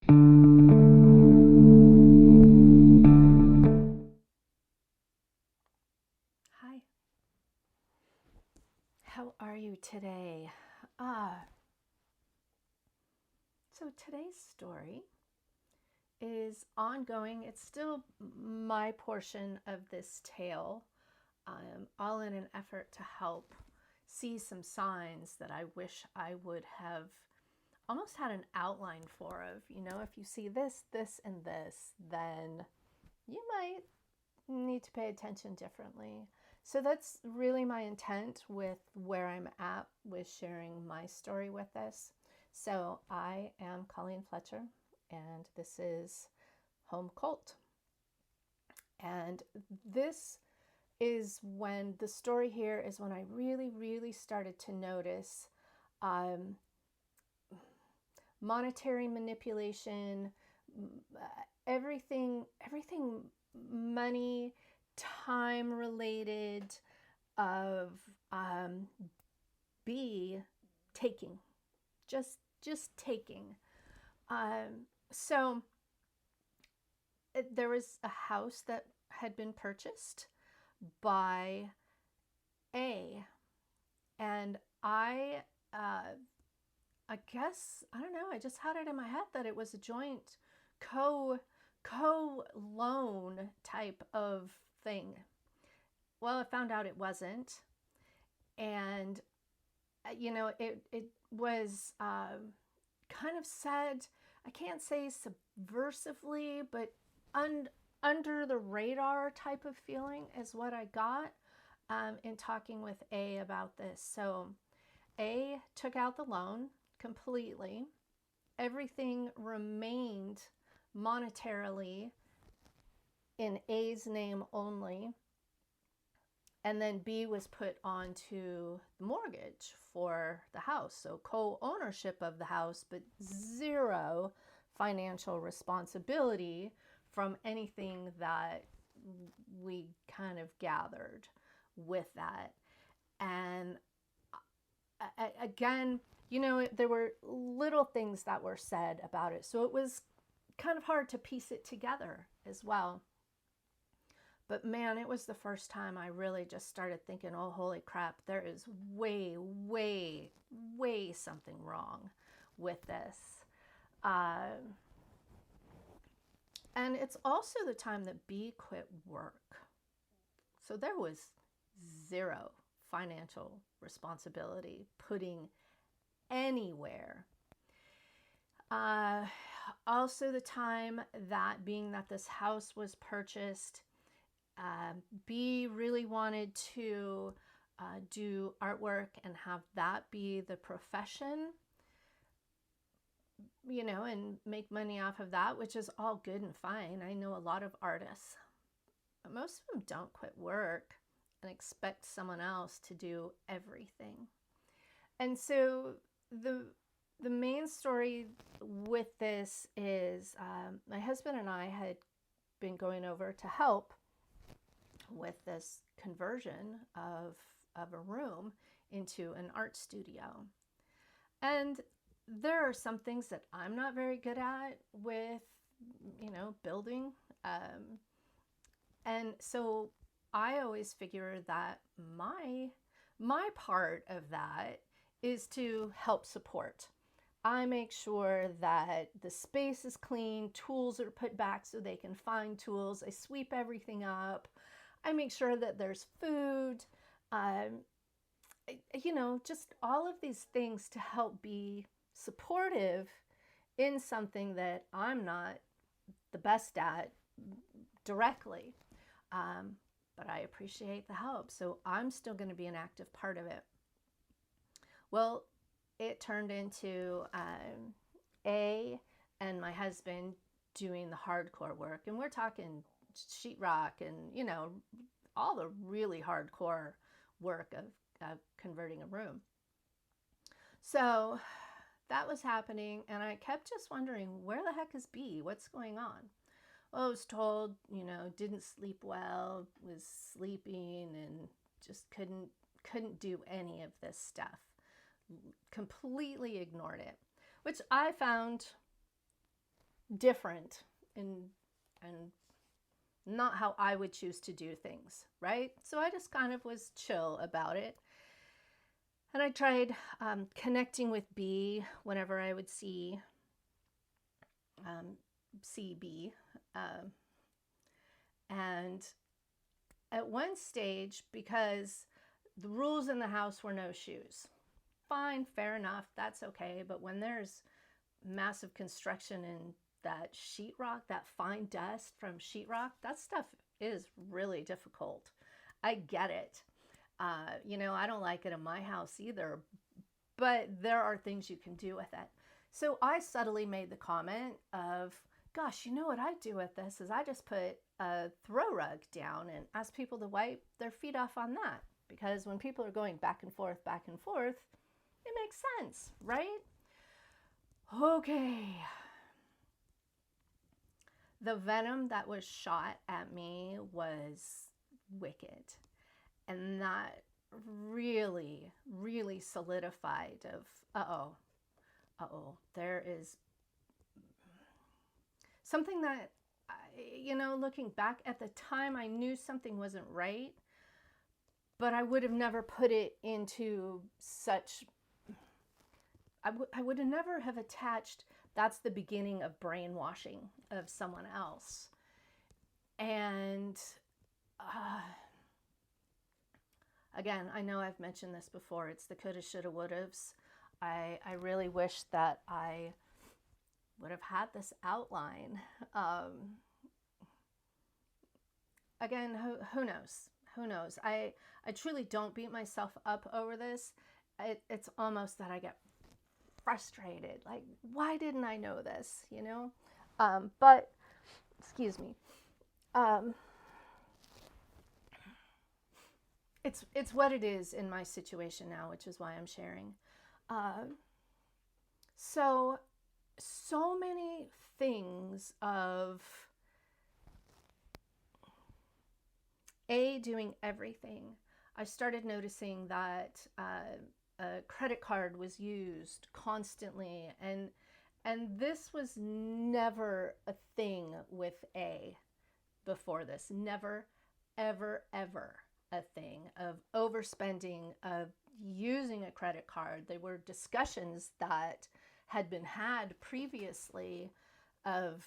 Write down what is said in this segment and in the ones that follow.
Hi, how are you today? Ah, so today's story is ongoing. It's still my portion of this tale, all in an effort to help see some signs that I wish I would have almost had an outline for of, if you see this, this, and this, then you might need to pay attention differently. So that's really my intent with where I'm at with sharing my story with this. So I am Colleen Fletcher, and this is Home Cult. And this is when the story here is when I really, really started to notice um, monetary manipulation, everything money, time related, of B taking, just taking. So there was a house that had been purchased by A, and I guess, I don't know, I just had it in my head that it was a joint co loan type of thing. Well, I found out it wasn't, and it was kind of said, I can't say subversively, but under the radar type of feeling is what I got in talking with A about this. So A took out the loan completely. Everything remained monetarily in A's name only. And then B was put onto the mortgage for the house. So co-ownership of the house, but zero financial responsibility from anything that we kind of gathered with that. And again, there were little things that were said about it. So it was kind of hard to piece it together as well. But man, it was the first time I really just started thinking, oh, holy crap, there is way, way, way something wrong with this. And it's also the time that B quit work. So there was zero financial responsibility putting anywhere. Also the time that being that this house was purchased, B really wanted to do artwork and have that be the profession, and make money off of that, which is all good and fine. I know a lot of artists, but most of them don't quit work and expect someone else to do everything. And so the main story with this is my husband and I had been going over to help with this conversion of a room into an art studio. And there are some things that I'm not very good at with, building. And so I always figure that my part of that is to help support. I make sure that the space is clean, tools are put back so they can find tools. I sweep everything up. I make sure that there's food, just all of these things to help be supportive in something that I'm not the best at directly. But I appreciate the help. So I'm still going to be an active part of it. Well, it turned into A and my husband doing the hardcore work. And we're talking sheetrock and, all the really hardcore work of converting a room. So that was happening, and I kept just wondering, where the heck is B? What's going on? Well, I was told, didn't sleep well, was sleeping, and just couldn't do any of this stuff. Completely ignored it, which I found different and not how I would choose to do things, right? So I just kind of was chill about it. And I tried connecting with B whenever I would see B. And at one stage, because the rules in the house were no shoes, fine, fair enough, that's okay. But when there's massive construction in that sheetrock, that fine dust from sheetrock, that stuff is really difficult. I get it. I don't like it in my house either, but there are things you can do with it. So I subtly made the comment of, gosh, you know what I do with this is I just put a throw rug down and ask people to wipe their feet off on that. Because when people are going back and forth, it makes sense, right? Okay. The venom that was shot at me was wicked. And that really, really solidified of, there is something that, looking back at the time, I knew something wasn't right, but I would have never put it into such, I would have never have attached that's the beginning of brainwashing of someone else. And again, I know I've mentioned this before. It's the coulda, shoulda, wouldas. I really wish that I would have had this outline. Again, who knows? Who knows? I truly don't beat myself up over this. It's almost that I get frustrated. Like, why didn't I know this? But, excuse me. It's what it is in my situation now, which is why I'm sharing. So many things of doing everything. I started noticing that a credit card was used constantly, and this was never a thing with A before this. Never, ever, ever a thing of overspending, of using a credit card. There were discussions that had been had previously of,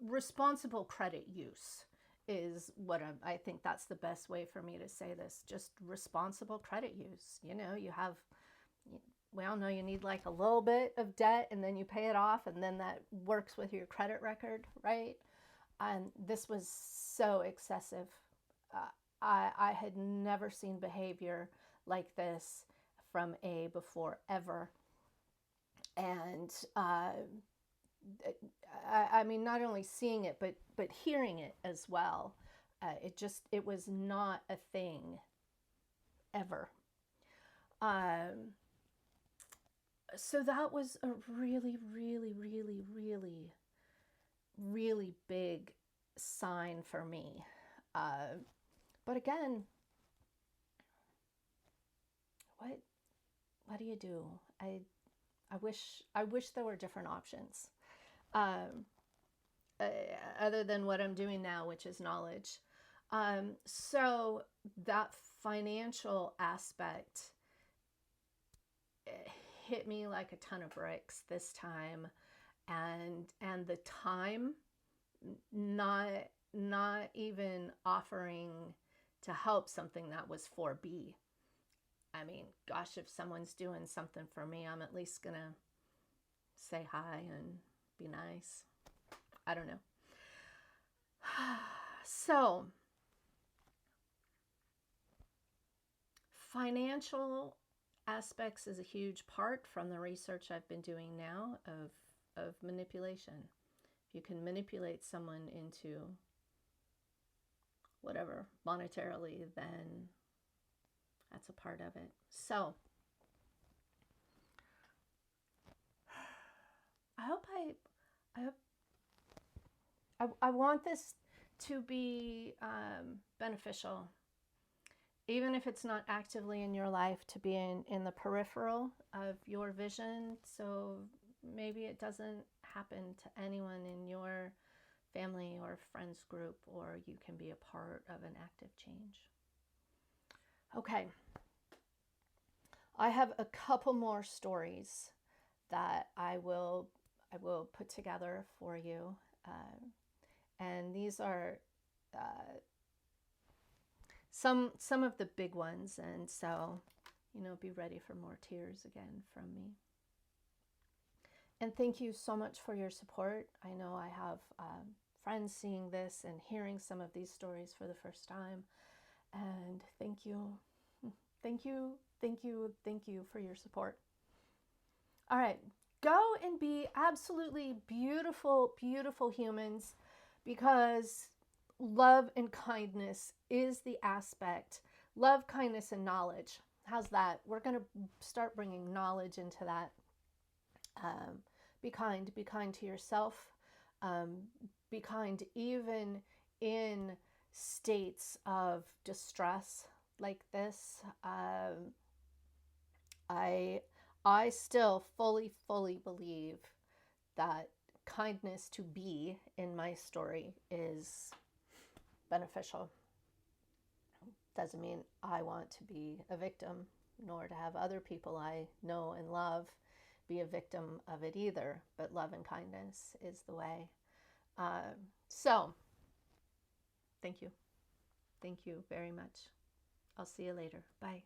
responsible credit use is what I think that's the best way for me to say this. Just responsible credit use. We all know you need like a little bit of debt and then you pay it off, and then that works with your credit record, right? And this was so excessive. I had never seen behavior like this from A before, ever. And I mean, not only seeing it, but hearing it as well. It was not a thing ever. So that was a really, really, really, really, really big sign for me. But again, what do you do? I wish there were different options. Other than what I'm doing now, which is knowledge. So that financial aspect hit me like a ton of bricks this time, and the time not even offering to help something that was 4B. I mean, gosh, if someone's doing something for me, I'm at least gonna say hi and be nice. I don't know. So, financial aspects is a huge part from the research I've been doing now of manipulation. If you can manipulate someone into whatever monetarily, then that's a part of it. So, I want this to be beneficial, even if it's not actively in your life, to be in the peripheral of your vision. So maybe it doesn't happen to anyone in your family or friends group, or you can be a part of an active change. Okay, I have a couple more stories that I will put together for you, and these are some of the big ones, and so be ready for more tears again from me. And thank you so much for your support. I know I have friends seeing this and hearing some of these stories for the first time, and thank you, thank you, thank you, thank you for your support. All right, go and be absolutely beautiful, beautiful humans, because love and kindness is the aspect. Love, kindness, and knowledge. How's that? We're going to start bringing knowledge into that. Be kind to yourself. Be kind even in states of distress like this. I still fully believe that kindness to be in my story is beneficial. Doesn't mean I want to be a victim, nor to have other people I know and love be a victim of it either, but love and kindness is the way. So, thank you. Thank you very much. I'll see you later. Bye.